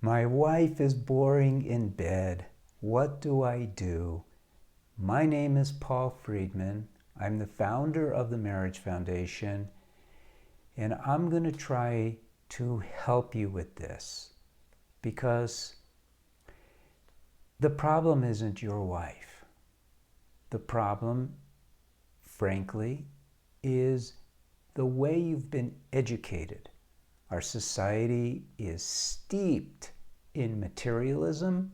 My wife is boring in bed. What do I do? My name is Paul Friedman. I'm the founder of the Marriage Foundation, and I'm going to try to help you with this because the problem isn't your wife. The problem, frankly, is the way you've been educated. Our society is steeped in materialism,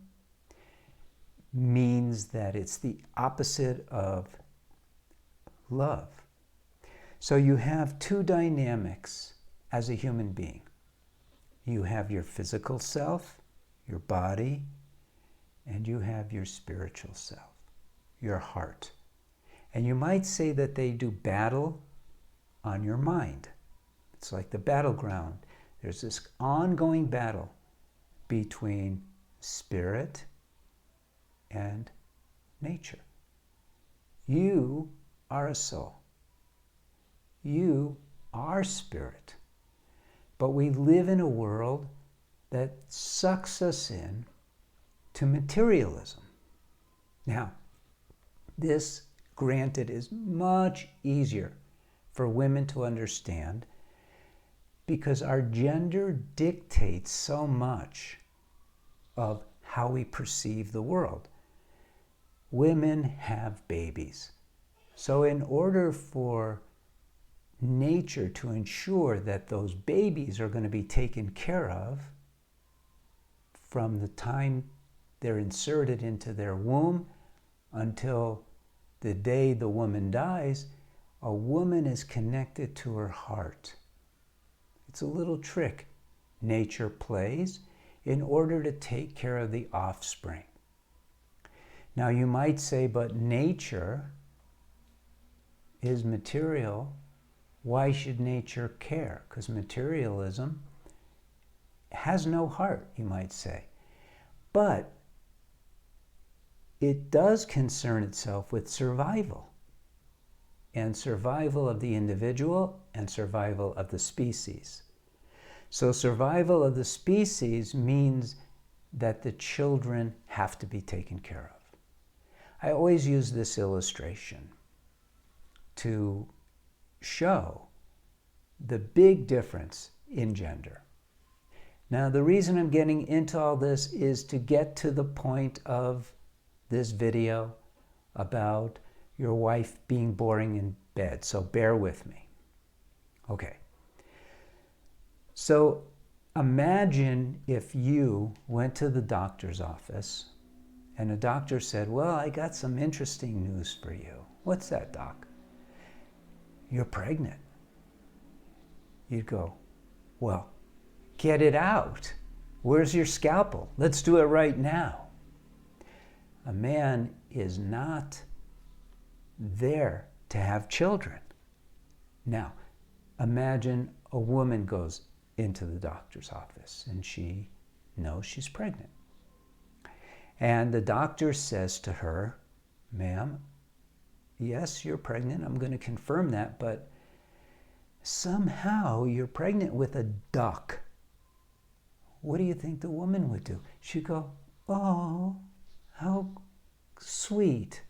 means that it's the opposite of love. So you have two dynamics as a human being. You have your physical self, your body, and you have your spiritual self, your heart. And you might say that they do battle on your mind. It's like the battleground. There's this ongoing battle between spirit and nature. You are a soul. You are spirit. But we live in a world that sucks us in to materialism. Now, this, granted, is much easier for women to understand because our gender dictates so much of how we perceive the world. Women have babies. So in order for nature to ensure that those babies are going to be taken care of from the time they're inserted into their womb until the day the woman dies, a woman is connected to her heart. It's a little trick nature plays in order to take care of the offspring. Now you might say, but nature is material. Why should nature care? Because materialism has no heart, you might say. But it does concern itself with survival, and survival of the individual and survival of the species. So survival of the species means that the children have to be taken care of. I always use this illustration to show the big difference in gender. Now, the reason I'm getting into all this is to get to the point of this video about your wife being boring in bed, so bear with me. Okay. So imagine if you went to the doctor's office and the doctor said, well, I got some interesting news for you. What's that, doc? You're pregnant. You'd go, well, get it out. Where's your scalpel? Let's do it right now. A man is not there to have children. Now, imagine a woman goes into the doctor's office and she knows she's pregnant. And the doctor says to her, ma'am, yes, you're pregnant. I'm going to confirm that, but somehow you're pregnant with a duck. What do you think the woman would do? She'd go, oh, how sweet.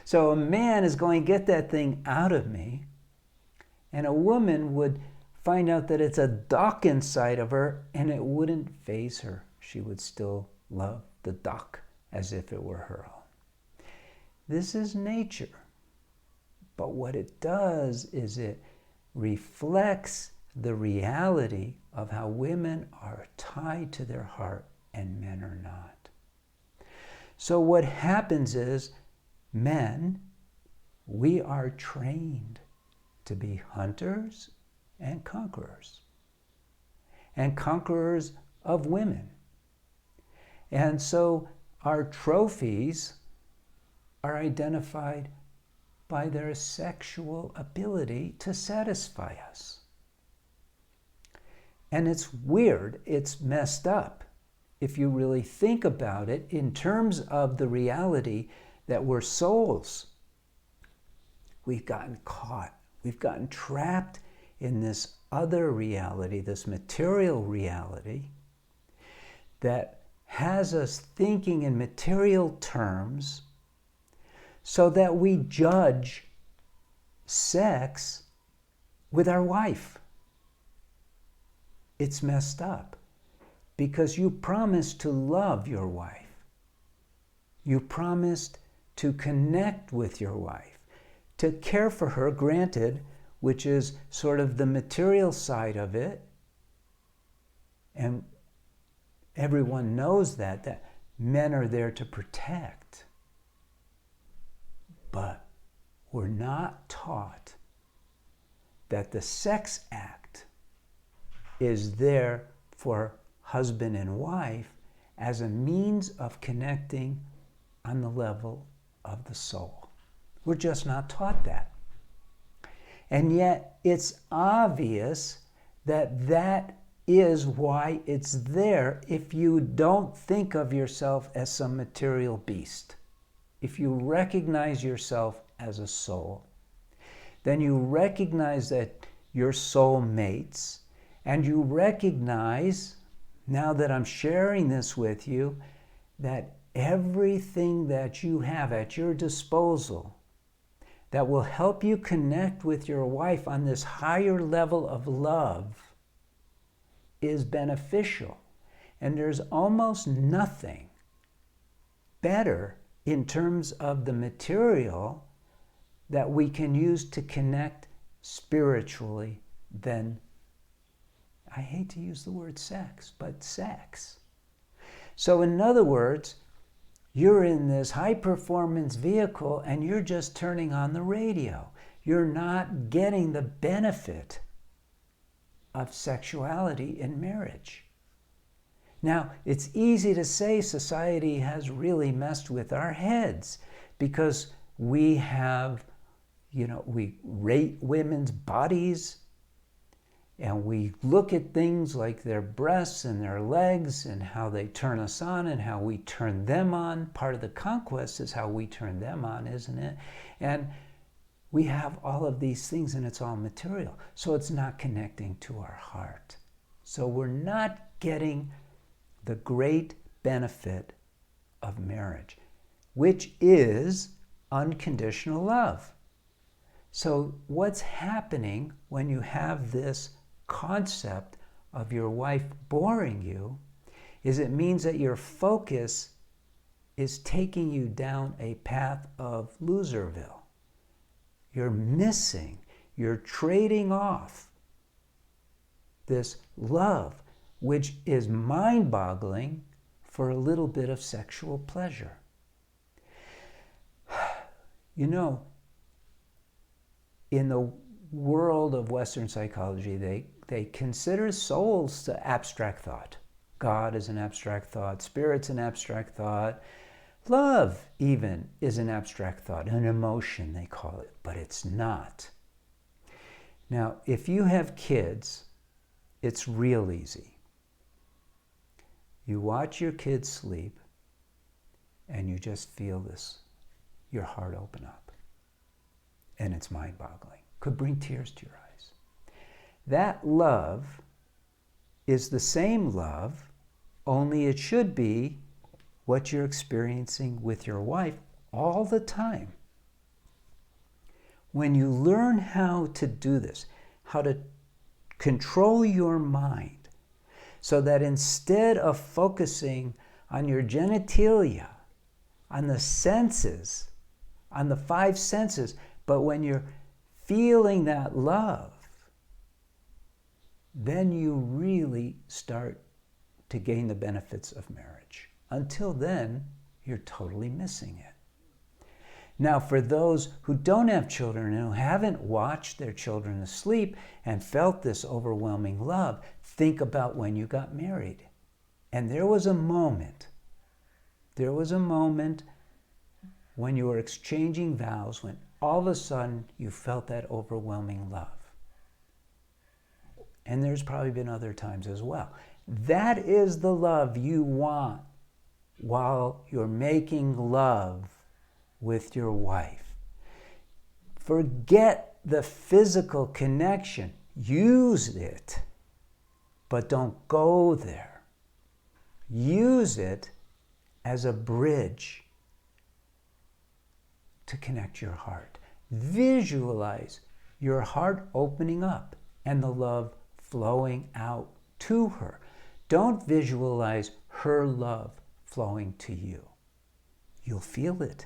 So a man is going to get that thing out of me, and a woman would find out that it's a duck inside of her, and it wouldn't faze her. She would still love the duck as if it were her own. This is nature. But what it does is it reflects the reality of how women are tied to their heart and men are not. So what happens is, men, we are trained to be hunters and conquerors of women. And so our trophies are identified by their sexual ability to satisfy us. And it's weird, it's messed up, if you really think about it in terms of the reality that we're souls. We've gotten caught, we've gotten trapped in this other reality, this material reality, that has us thinking in material terms so that we judge sex with our wife. It's messed up because you promised to love your wife. You promised to connect with your wife, to care for her, granted, which is sort of the material side of it. And everyone knows that men are there to protect. But we're not taught that the sex act is there for husband and wife as a means of connecting on the level of the soul. We're just not taught that. And yet it's obvious that that is why it's there if you don't think of yourself as some material beast. If you recognize yourself as a soul, then you recognize that your soul mates, and you recognize, now that I'm sharing this with you, that everything that you have at your disposal that will help you connect with your wife on this higher level of love is beneficial. And there's almost nothing better in terms of the material that we can use to connect spiritually than, I hate to use the word sex, but sex. So in other words, you're in this high performance vehicle and you're just turning on the radio. You're not getting the benefit of sexuality in marriage. Now, it's easy to say society has really messed with our heads because we have, we rate women's bodies and we look at things like their breasts and their legs and how they turn us on and how we turn them on. Part of the conquest is how we turn them on, isn't it? And we have all of these things and it's all material. So it's not connecting to our heart. So we're not getting the great benefit of marriage, which is unconditional love. So what's happening when you have this concept of your wife boring you is it means that your focus is taking you down a path of loserville. You're missing, you're trading off this love, which is mind-boggling, for a little bit of sexual pleasure. In the world of Western psychology, they consider souls to abstract thought. God is an abstract thought, spirit's an abstract thought, love even is an abstract thought, an emotion they call it, but it's not. Now, if you have kids, it's real easy. You watch your kids sleep and you just feel your heart open up. And it's mind-boggling. Could bring tears to your eyes. That love is the same love, only it should be what you're experiencing with your wife all the time. When you learn how to do this, how to control your mind, so that instead of focusing on your genitalia, on the senses, on the five senses, but when you're feeling that love, then you really start to gain the benefits of marriage. Until then, you're totally missing it. Now, for those who don't have children and who haven't watched their children asleep and felt this overwhelming love, think about when you got married. And there was a moment when you were exchanging vows, when all of a sudden you felt that overwhelming love. And there's probably been other times as well. That is the love you want while you're making love with your wife. Forget the physical connection. Use it, but don't go there. Use it as a bridge to connect your heart. Visualize your heart opening up and the love flowing out to her. Don't visualize her love flowing to you. You'll feel it.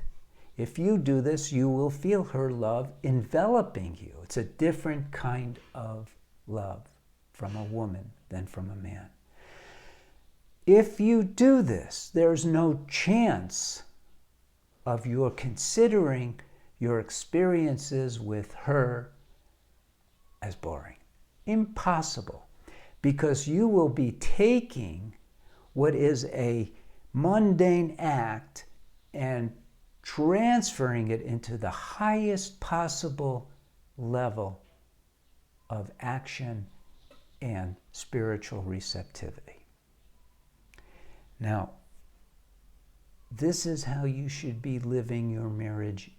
If you do this, you will feel her love enveloping you. It's a different kind of love from a woman than from a man. If you do this, there's no chance of your considering your experiences with her as boring. Impossible. Because you will be taking what is a mundane act and transferring it into the highest possible level of action and spiritual receptivity. Now, this is how you should be living your marriage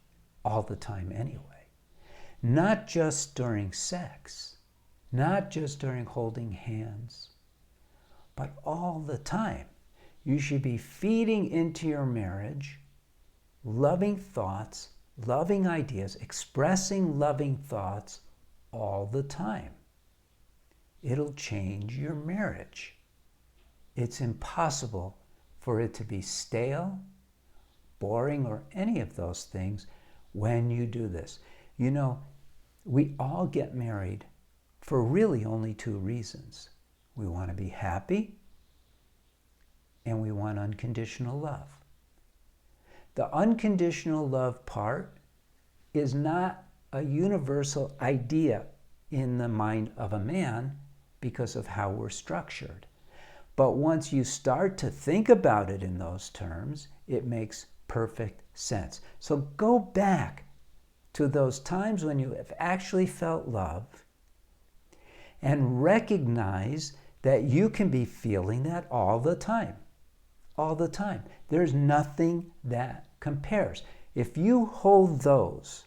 all the time anyway. Not just during sex, not just during holding hands, but all the time. You should be feeding into your marriage loving thoughts, loving ideas, expressing loving thoughts all the time. It'll change your marriage. It's impossible for it to be stale, boring, or any of those things when you do this. You know, we all get married for really only two reasons. We want to be happy and we want unconditional love. The unconditional love part is not a universal idea in the mind of a man because of how we're structured. But once you start to think about it in those terms, it makes perfect sense. So go back to those times when you have actually felt love and recognize that you can be feeling that all the time. All the time. There's nothing that compares. If you hold those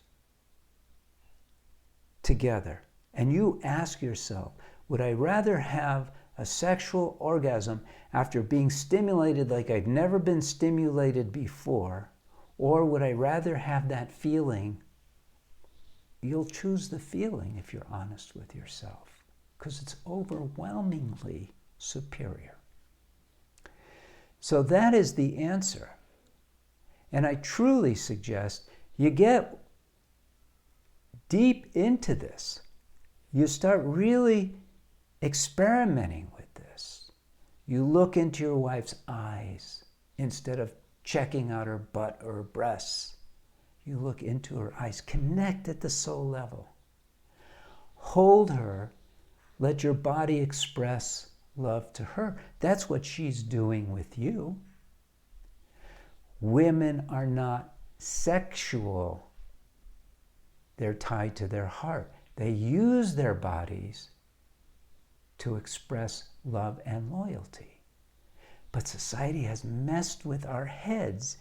together and you ask yourself, would I rather have a sexual orgasm after being stimulated like I've never been stimulated before, or would I rather have that feeling? You'll choose the feeling if you're honest with yourself, because it's overwhelmingly superior. So that is the answer. And I truly suggest you get deep into this. You start really experimenting with this. You look into your wife's eyes instead of checking out her butt or her breasts. You look into her eyes. Connect at the soul level. Hold her. Let your body express love to her. That's what she's doing with you. Women are not sexual. They're tied to their heart. They use their bodies to express love and loyalty. But society has messed with our heads,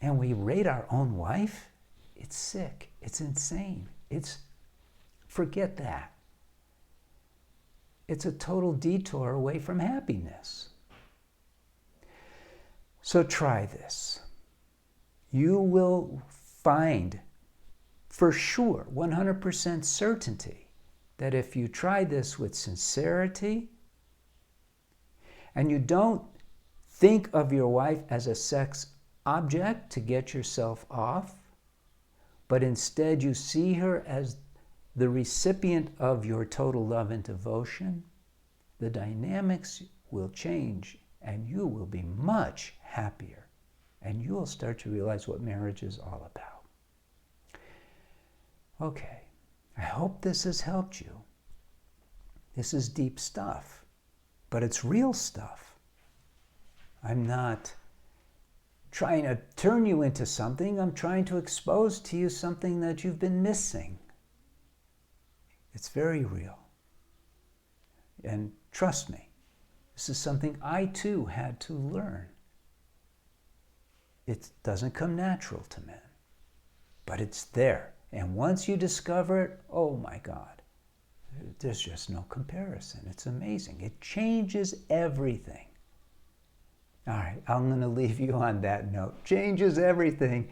and we rate our own wife. It's sick. It's insane. Forget that. It's a total detour away from happiness. So try this. You will find for sure, 100% certainty, that if you try this with sincerity and you don't think of your wife as a sex object to get yourself off, but instead you see her as the recipient of your total love and devotion, the dynamics will change and you will be much happier, and you will start to realize what marriage is all about. Okay, I hope this has helped you. This is deep stuff, but it's real stuff. I'm not trying to turn you into something. I'm trying to expose to you something that you've been missing. It's very real. And trust me, this is something I too had to learn. It doesn't come natural to men, but it's there. And once you discover it, oh my God, there's just no comparison. It's amazing. It changes everything. All right, I'm going to leave you on that note. Changes everything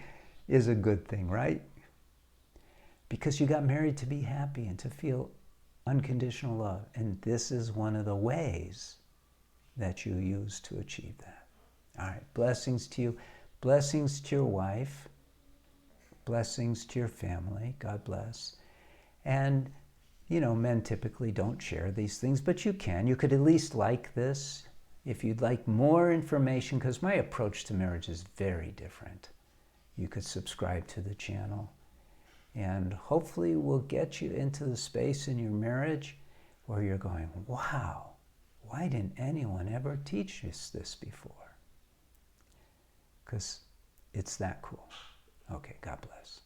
is a good thing, right? Because you got married to be happy and to feel unconditional love. And this is one of the ways that you use to achieve that. All right, blessings to you. Blessings to your wife. Blessings to your family. God bless. And, you know, men typically don't share these things, but you can. You could at least like this. If you'd like more information, because my approach to marriage is very different, you could subscribe to the channel. And hopefully we'll get you into the space in your marriage where you're going, wow, why didn't anyone ever teach us this before? Because it's that cool. Okay, God bless.